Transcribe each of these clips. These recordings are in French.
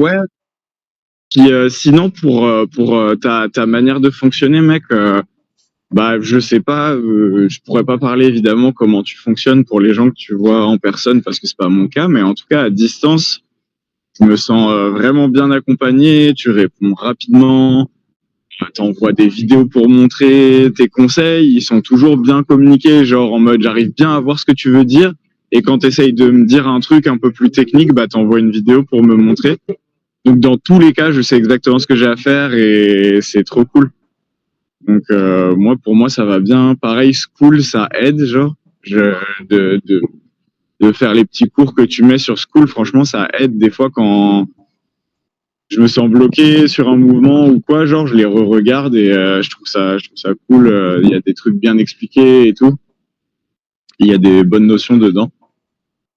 ouais. Puis sinon pour ta manière de fonctionner, mec, bah je sais pas, je pourrais pas parler évidemment comment tu fonctionnes pour les gens que tu vois en personne parce que c'est pas mon cas, mais en tout cas à distance, je me sens vraiment bien accompagné. Tu réponds rapidement, t'envoies des vidéos pour montrer tes conseils, ils sont toujours bien communiqués, genre en mode j'arrive bien à voir ce que tu veux dire. Et quand tu essayes de me dire un truc un peu plus technique, bah t'envoies une vidéo pour me montrer. Donc dans tous les cas, je sais exactement ce que j'ai à faire et c'est trop cool. Donc moi pour moi ça va bien. Pareil, School ça aide genre je, de de faire les petits cours que tu mets sur School. Franchement ça aide des fois quand je me sens bloqué sur un mouvement ou quoi, genre je les re-regarde et je trouve ça cool. Il y a des trucs bien expliqués et tout. Il y a des bonnes notions dedans.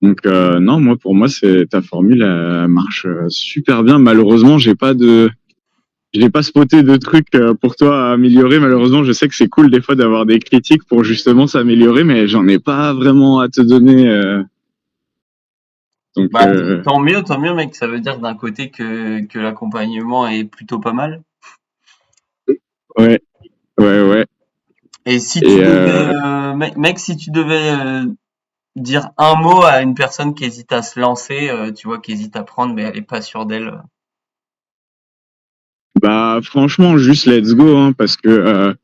Donc non, moi pour moi c'est ta formule elle marche super bien. Malheureusement j'ai pas spoté de trucs pour toi à améliorer. Malheureusement, je sais que c'est cool des fois d'avoir des critiques pour justement s'améliorer, mais j'en ai pas vraiment à te donner. Donc Bah, tant mieux, mec. Ça veut dire d'un côté que l'accompagnement est plutôt pas mal. ouais, ouais, ouais. Et si tu Et devais, mec, si tu devais dire un mot à une personne qui hésite à se lancer, tu vois, qui hésite à prendre, mais elle est pas sûre d'elle. bah franchement, juste let's go, hein, parce que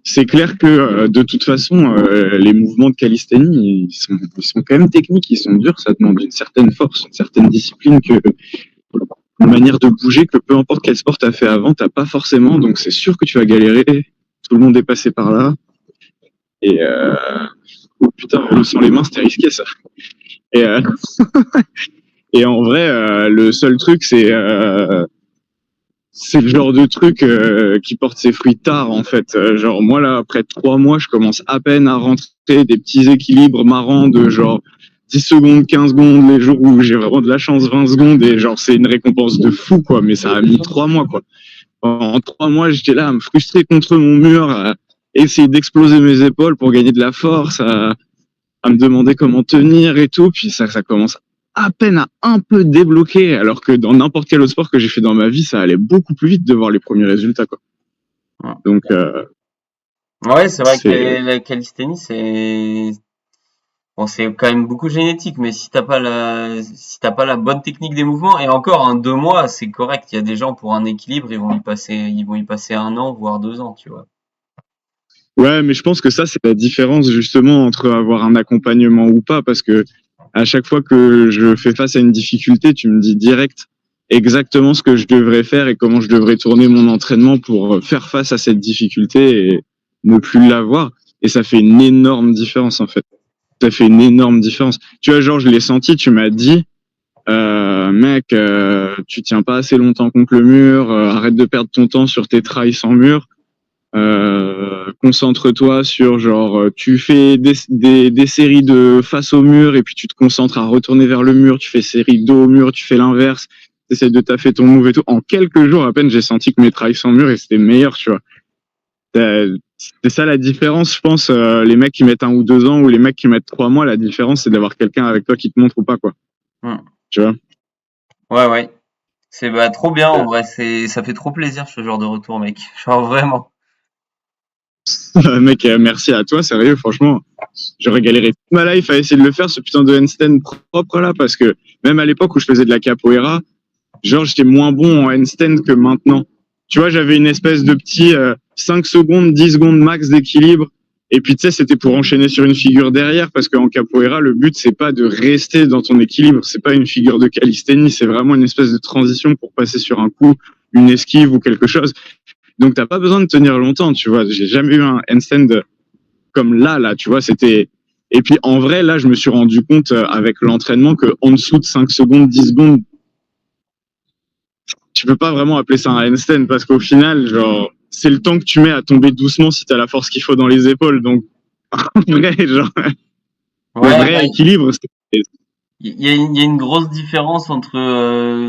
c'est clair que de toute façon, les mouvements de calisthénie, ils sont quand même techniques, ils sont durs, ça demande une certaine force, une certaine discipline que une manière de bouger que peu importe quel sport t'as fait avant, t'as pas forcément. Donc c'est sûr que tu vas galérer. Tout le monde est passé par là. Et oh putain, sans les mains, c'était risqué ça. Et, et en vrai, le seul truc, c'est le genre de truc qui porte ses fruits tard en fait. Genre moi là, après 3 mois, je commence à peine à rentrer des petits équilibres marrants de genre 10 secondes, 15 secondes, les jours où j'ai vraiment de la chance, 20 secondes, et genre c'est une récompense de fou quoi, mais ça a mis 3 mois quoi. En 3 mois, j'étais là à me frustrer contre mon mur, à essayer d'exploser mes épaules pour gagner de la force, à me demander comment tenir et tout. Puis ça commence à peine à un peu débloquer, alors que dans n'importe quel autre sport que j'ai fait dans ma vie, ça allait beaucoup plus vite de voir les premiers résultats, quoi. Ouais, Donc, ouais, c'est vrai que c'est, la calisthénie, c'est bon, c'est quand même beaucoup génétique, mais si t'as pas la bonne technique des mouvements, et encore, en 2 mois, c'est correct. Il y a des gens pour un équilibre, ils vont y passer 1 an, voire 2 ans, tu vois. ouais, mais je pense que ça, c'est la différence justement entre avoir un accompagnement ou pas, parce que à chaque fois que je fais face à une difficulté, tu me dis direct exactement ce que je devrais faire et comment je devrais tourner mon entraînement pour faire face à cette difficulté et ne plus l'avoir. Et ça fait une énorme différence en fait. Ça fait une énorme différence. Tu vois, genre, je l'ai senti, tu m'as dit, mec, tu tiens pas assez longtemps contre le mur, arrête de perdre ton temps sur tes trails sans mur. Concentre-toi sur genre tu fais des séries de face au mur et puis tu te concentres à retourner vers le mur, tu fais série dos au mur, tu fais l'inverse, tu essaies de taffer ton move et tout. En quelques jours à peine j'ai senti que mes trails sans mur et c'était meilleur, tu vois. C'est ça la différence, je pense. Les mecs qui mettent 1 ou 2 ans ou les mecs qui mettent 3 mois, la différence c'est d'avoir quelqu'un avec toi qui te montre ou pas, quoi. Hmm. Tu vois. Ouais, ouais. C'est bah trop bien, en vrai, ça fait trop plaisir ce genre de retour, mec. Genre vraiment. Mec, merci à toi, sérieux, franchement. J'aurais galéré toute ma life à essayer de le faire, ce putain de handstand propre là, parce que même à l'époque où je faisais de la capoeira, genre j'étais moins bon en handstand que maintenant. Tu vois, j'avais une espèce de petit 5 secondes, 10 secondes max d'équilibre. Et puis tu sais, c'était pour enchaîner sur une figure derrière, parce qu'en capoeira, le but, c'est pas de rester dans ton équilibre, c'est pas une figure de calisthénie, c'est vraiment une espèce de transition pour passer sur un coup, une esquive ou quelque chose. Donc t'as pas besoin de tenir longtemps, tu vois. J'ai jamais eu un handstand comme là, tu vois, c'était. Et puis en vrai, là, je me suis rendu compte avec l'entraînement que en dessous de 5 secondes, 10 secondes, tu peux pas vraiment appeler ça un handstand parce qu'au final, genre, c'est le temps que tu mets à tomber doucement si tu as la force qu'il faut dans les épaules. Donc, en vrai, genre, le Ouais, bah, vrai équilibre, c'est. il y a une grosse différence entre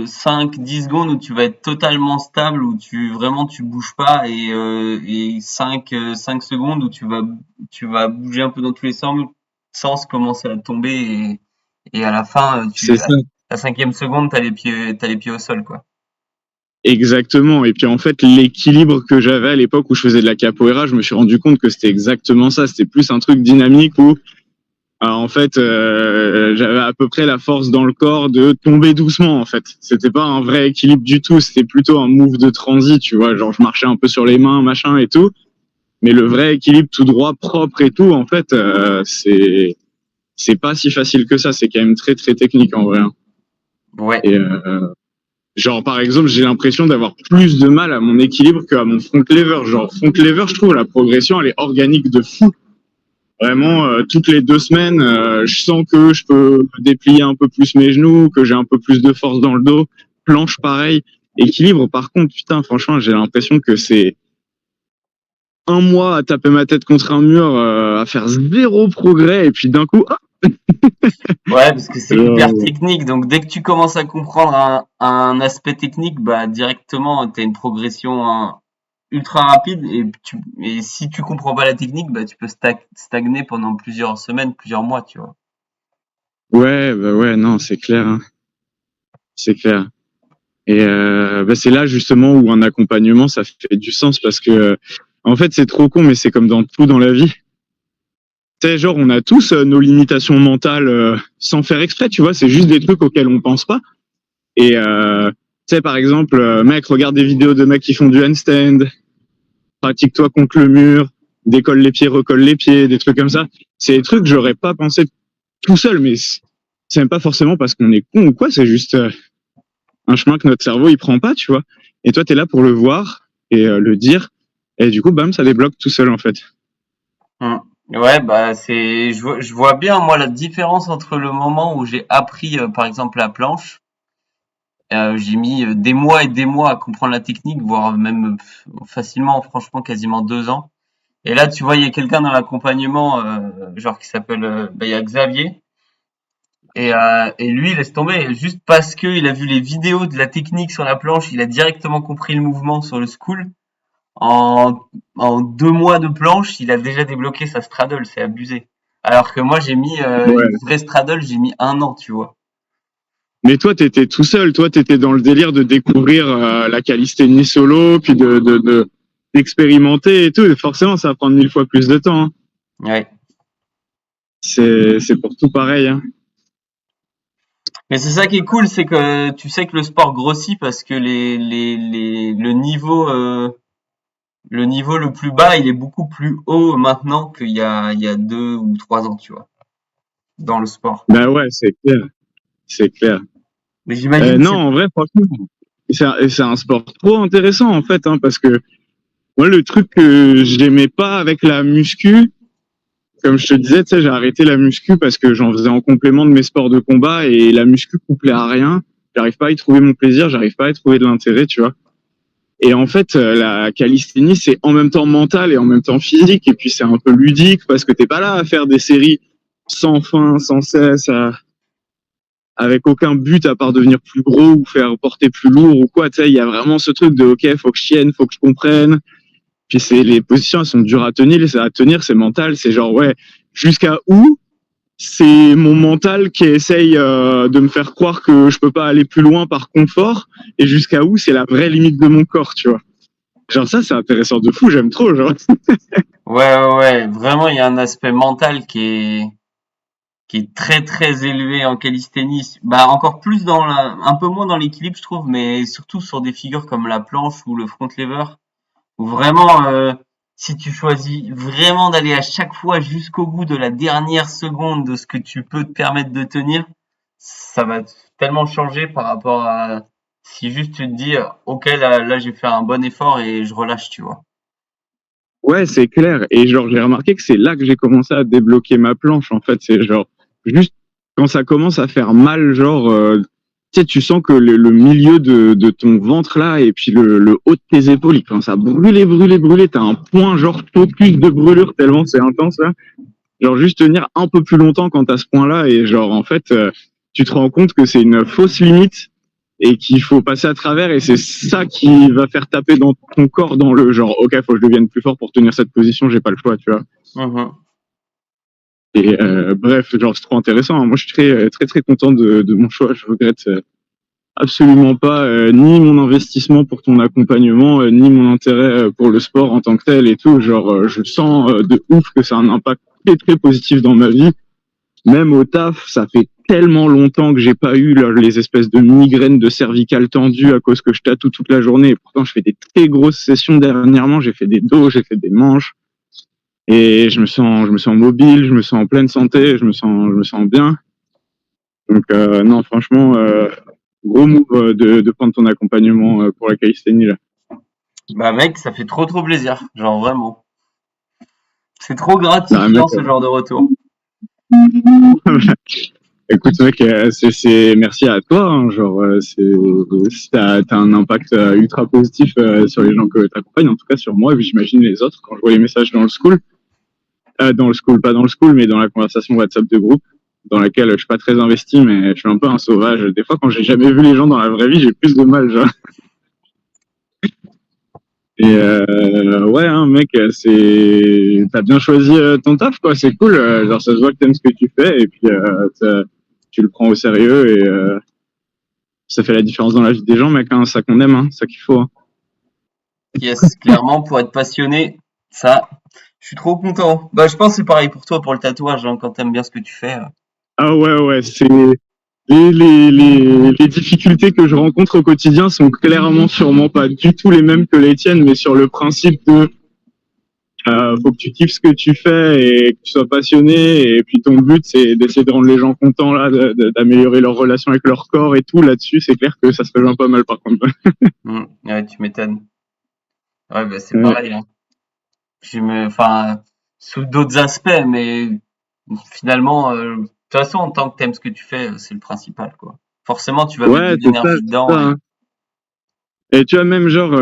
5-10 secondes où tu vas être totalement stable, où vraiment tu bouges pas, et 5 secondes où tu vas bouger un peu dans tous les sens, commencer à tomber, et à la fin, C'est ça. la 5e seconde, t'as les pieds au sol, quoi. Exactement. Et puis en fait, l'équilibre que j'avais à l'époque où je faisais de la capoeira, je me suis rendu compte que c'était exactement ça. C'était plus un truc dynamique où en fait, j'avais à peu près la force dans le corps de tomber doucement. En fait, c'était pas un vrai équilibre du tout. C'était plutôt un move de transi, tu vois. Genre, je marchais un peu sur les mains, machin et tout. Mais le vrai équilibre tout droit, propre et tout, en fait, c'est pas si facile que ça. C'est quand même très très technique en vrai. Hein. Ouais. Et genre, par exemple, j'ai l'impression d'avoir plus de mal à mon équilibre qu'à mon front lever. Genre, front lever, je trouve la progression, elle est organique de fou. Vraiment, toutes les 2 semaines, je sens que je peux déplier un peu plus mes genoux, que j'ai un peu plus de force dans le dos. Planche, pareil. Équilibre, par contre, putain, franchement, j'ai l'impression que c'est un mois à taper ma tête contre un mur, à faire zéro progrès, et puis d'un coup, ah, Ouais, parce que c'est hyper genre, technique. Donc, dès que tu commences à comprendre un aspect technique, bah, directement, tu as une progression ultra rapide. Et si tu comprends pas la technique, bah, tu peux stagner pendant plusieurs semaines, plusieurs mois, tu vois. ouais, bah ouais, non, c'est clair, hein, c'est clair. Et bah c'est là justement où un accompagnement, ça fait du sens parce que, en fait, c'est trop con, mais c'est comme dans tout dans la vie. Tu sais, genre, on a tous nos limitations mentales sans faire exprès, tu vois, c'est juste des trucs auxquels on pense pas. Et tu sais, par exemple, mec, regarde des vidéos de mecs qui font du handstand, pratique-toi contre le mur, décolle les pieds, recolle les pieds, des trucs comme ça. C'est des trucs que j'aurais pas pensé tout seul, mais c'est même pas forcément parce qu'on est con ou quoi, c'est juste un chemin que notre cerveau il prend pas, tu vois. Et toi, t'es là pour le voir et le dire, et du coup, bam, ça débloque tout seul en fait. Hmm. Ouais, bah, je vois bien, moi, la différence entre le moment où j'ai appris, par exemple, la planche. J'ai mis des mois et des mois à comprendre la technique, voire même facilement, franchement, quasiment 2 ans. Et là, tu vois, il y a quelqu'un dans l'accompagnement, genre qui s'appelle, bah, il y a Xavier. Et lui, laisse tomber, juste parce que il a vu les vidéos de la technique sur la planche, il a directement compris le mouvement sur le school. En, en 2 mois de planche, il a déjà débloqué sa straddle, c'est abusé. Alors que moi, j'ai mis une Ouais. vraie straddle, j'ai mis 1 an, tu vois. Mais toi, t'étais tout seul, toi, t'étais dans le délire de découvrir la calisthénie solo, puis d'expérimenter et tout. Et forcément, ça va prendre 1000 fois plus de temps. Hein. Ouais. C'est pour tout pareil. Hein. Mais c'est ça qui est cool, c'est que tu sais que le sport grossit parce que le niveau le plus bas, il est beaucoup plus haut maintenant il y a 2 ou 3 ans, tu vois, dans le sport. Bah ouais, c'est clair, c'est clair. Mais j'imagine que Non, c'est, en vrai, franchement, c'est un sport trop intéressant en fait, hein, parce que moi, le truc que j'aimais pas avec la muscu, comme je te disais, tu sais, j'ai arrêté la muscu parce que j'en faisais en complément de mes sports de combat et la muscu couplée à rien. J'arrive pas à y trouver mon plaisir, j'arrive pas à y trouver de l'intérêt, tu vois. Et en fait, la calisthénie, c'est en même temps mental et en même temps physique. Et puis, c'est un peu ludique parce que t'es pas là à faire des séries sans fin, sans cesse, avec aucun but à part devenir plus gros ou faire porter plus lourd ou quoi. Tu sais, il y a vraiment ce truc de, OK, faut que je tienne, faut que je comprenne. Puis les positions, elles sont dures à tenir, c'est mental. C'est genre, ouais, jusqu'à où c'est mon mental qui essaye de me faire croire que je peux pas aller plus loin par confort et jusqu'à où c'est la vraie limite de mon corps, tu vois. Genre ça, c'est intéressant de fou, j'aime trop, genre. ouais, vraiment, il y a un aspect mental qui est très, très élevé en calisthénie. Bah, encore plus un peu moins dans l'équilibre, je trouve, mais surtout sur des figures comme la planche ou le front lever. Où vraiment, si tu choisis vraiment d'aller à chaque fois jusqu'au bout de la dernière seconde de ce que tu peux te permettre de tenir, ça va tellement changer par rapport à si juste tu te dis, OK, là j'ai fait un bon effort et je relâche, tu vois. Ouais, c'est clair. Et genre, j'ai remarqué que c'est là que j'ai commencé à débloquer ma planche, en fait. C'est genre, juste quand ça commence à faire mal, genre, tu sais, tu sens que le milieu de ton ventre, là, et puis le haut de tes épaules, il commence à brûler, brûler, brûler. T'as un point, genre, focus de brûlure tellement c'est intense, là. Genre, juste tenir un peu plus longtemps quand t'as ce point-là, et genre, en fait, tu te rends compte que c'est une fausse limite et qu'il faut passer à travers et c'est ça qui va faire taper dans ton corps dans le genre ok faut que je devienne plus fort pour tenir cette position, j'ai pas le choix, tu vois. Mmh. Et bref, genre c'est trop intéressant, hein. Moi je suis très très très content de mon choix, je regrette absolument pas ni mon investissement pour ton accompagnement, ni mon intérêt pour le sport en tant que tel et tout. Genre, je sens de ouf que ça a un impact très très positif dans ma vie. Même au taf, ça fait tellement longtemps que j'ai pas eu là, les espèces de migraines de cervicales tendues à cause que je tatoue toute la journée. Et pourtant, je fais des très grosses sessions dernièrement. J'ai fait des dos, j'ai fait des manches. Et je me sens mobile, je me sens en pleine santé, je me sens bien. Donc, non, franchement, gros move de prendre ton accompagnement pour la calisthénie, là. Bah mec, ça fait trop plaisir, genre vraiment. C'est trop Bah, mec, gratifiant ce genre de retour. écoute, mec, merci à toi, hein, genre, t'as un impact ultra positif sur les gens que t'accompagnes, en tout cas sur moi, et puis j'imagine les autres, quand je vois les messages dans le school, pas dans le school, mais dans la conversation WhatsApp de groupe, dans laquelle je suis pas très investi, mais je suis un peu un sauvage. Des fois, quand j'ai jamais vu les gens dans la vraie vie, j'ai plus de mal, genre. Et ouais, hein, mec, t'as bien choisi ton taf, quoi. C'est cool. Genre, ça se voit que t'aimes ce que tu fais, et puis tu le prends au sérieux, et ça fait la différence dans la vie des gens, mec. Hein, ça qu'on aime, hein, ça qu'il faut. Hein. Yes, clairement, pour être passionné, ça, je suis trop content. Bah, je pense que c'est pareil pour toi pour le tatouage, hein, quand t'aimes bien ce que tu fais. Ah ouais, ouais, c'est les difficultés que je rencontre au quotidien sont clairement sûrement pas du tout les mêmes que les tiennes, mais sur le principe de faut que tu kiffes ce que tu fais et que tu sois passionné. Et puis ton but, c'est d'essayer de rendre les gens contents, là, d'améliorer leur relation avec leur corps et tout. Là-dessus, c'est clair que ça se rejoint pas mal, par contre. Ouais, tu m'étonnes. Ouais, bah, c'est Ouais, pareil, hein. Enfin, sous d'autres aspects, mais finalement, de toute façon, en tant que t'aimes ce que tu fais, c'est le principal, quoi. Forcément, tu vas mettre de ouais, l'énergie c'est dedans. ça. Hein. Et tu vois, même genre,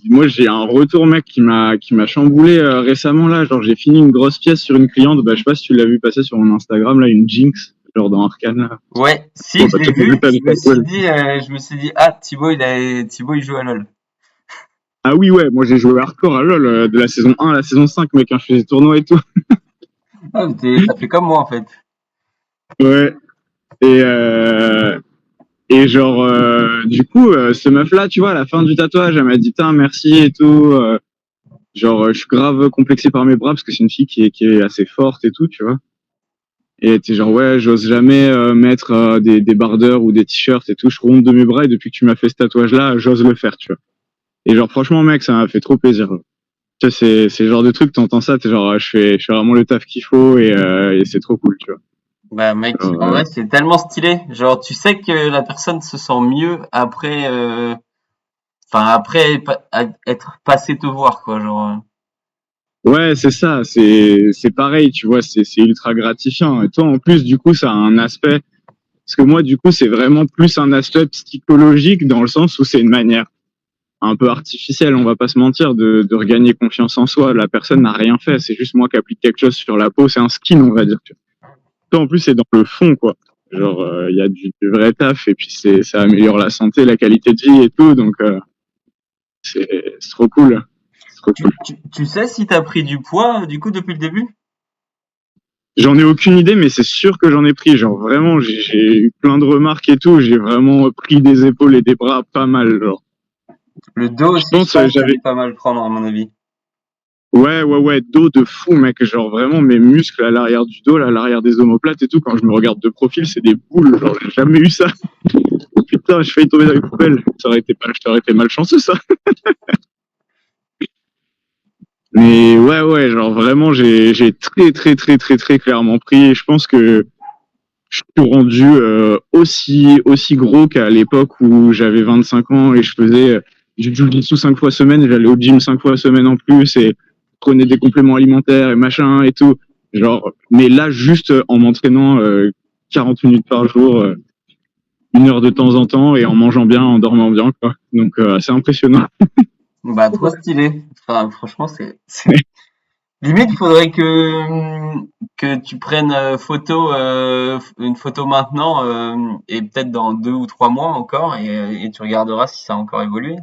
moi, j'ai un retour, mec, qui m'a chamboulé récemment, là. Genre, j'ai fini une grosse pièce sur une cliente. Bah, je sais pas si tu l'as vu passer sur mon Instagram, là, une Jinx, genre dans Arcane, là. Ouais, si, Bon, je bah, l'ai toi, t'as vu, vu, t'as vu ça, ouais. je me suis dit, ah, Thibaut, il joue à LoL. Ah oui, ouais, moi, j'ai joué hardcore à LoL, de la saison 1 à la saison 5, mec, quand je faisais tournoi et tout. Ah, mais t'as fait comme moi, en fait. Ouais. Et, genre, du coup, ce meuf-là, tu vois, à la fin du tatouage, elle m'a dit, tiens, merci et tout. Genre, je suis grave complexé par mes bras parce que c'est une fille qui est assez forte et tout, tu vois. Et t'es genre, ouais, j'ose jamais mettre des bardeurs ou des t-shirts et tout. Je suis honte de mes bras et depuis que tu m'as fait ce tatouage-là, j'ose le faire, tu vois. Et genre, franchement, mec, ça m'a fait trop plaisir. Tu vois, c'est le genre de truc, t'entends ça, t'es genre, je fais vraiment le taf qu'il faut et c'est trop cool, tu vois. Bah, mec, Genre, en vrai, c'est tellement stylé. Genre, tu sais que la personne se sent mieux après, après être passé te voir, quoi. Genre, ouais, c'est ça, c'est pareil, tu vois, c'est ultra gratifiant. Et toi, en plus, du coup, ça a un aspect, parce que moi, du coup, c'est vraiment plus un aspect psychologique dans le sens où c'est une manière un peu artificielle, on va pas se mentir, de regagner confiance en soi. La personne n'a rien fait, c'est juste moi qui applique quelque chose sur la peau, c'est un skin, on va dire. Toi, en plus, c'est dans le fond, quoi. Genre, il y a du vrai taf et puis ça améliore la santé, la qualité de vie et tout, donc c'est trop cool. C'est trop cool. tu sais si t'as pris du poids, du coup, depuis le début? J'en ai aucune idée, mais c'est sûr que j'en ai pris. Genre vraiment, j'ai eu plein de remarques et tout. J'ai vraiment pris des épaules et des bras pas mal. Genre, Le dos je aussi, je pense pense que t'as j'avais dû pas mal prendre, à mon avis. ouais dos de fou, mec. Genre vraiment mes muscles à l'arrière du dos, là, à l'arrière des omoplates et tout. Quand je me regarde de profil, c'est des boules. Genre j'ai jamais eu ça. Oh, putain, je failli tomber dans les poubelles. Ça aurait été malchanceux ça. Mais ouais, genre vraiment j'ai très clairement pris. Et je pense que je suis rendu aussi gros qu'à l'époque où j'avais 25 ans et je faisais du jiu-jitsu 5 fois semaine, j'allais au gym 5 fois semaine en plus et prenais des compléments alimentaires et machin et tout. Genre, mais là, juste en m'entraînant 40 minutes par jour, 1 heure de temps en temps et en mangeant bien, en dormant bien, quoi. Donc, c'est impressionnant. Bah, trop stylé. Enfin, franchement, limite, il faudrait que tu prennes une photo maintenant, et peut-être dans 2 ou 3 mois encore, et tu regarderas si ça a encore évolué.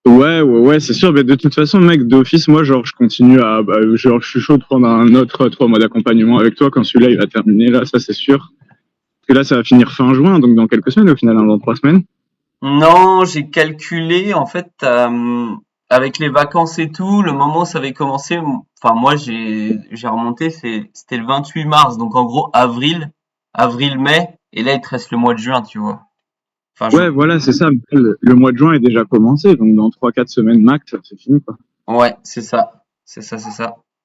Ouais, c'est sûr. Mais de toute façon, mec, d'office, moi, genre, je continue genre, je suis chaud de prendre un autre 3 mois d'accompagnement avec toi quand celui-là, il va terminer, là, ça, c'est sûr. que là, ça va finir fin juin, donc dans quelques semaines au final, hein, dans 3 semaines. Non, j'ai calculé, en fait, avec les vacances et tout, le moment où ça avait commencé, enfin, moi, j'ai remonté, c'était le 28 mars, donc en gros, mai, et là, il te reste le mois de juin, tu vois. Enfin, Ouais, voilà, c'est ça. Le mois de juin est déjà commencé, donc dans 3, 4 semaines max, c'est fini, quoi. ouais, c'est ça. C'est ça, c'est ça.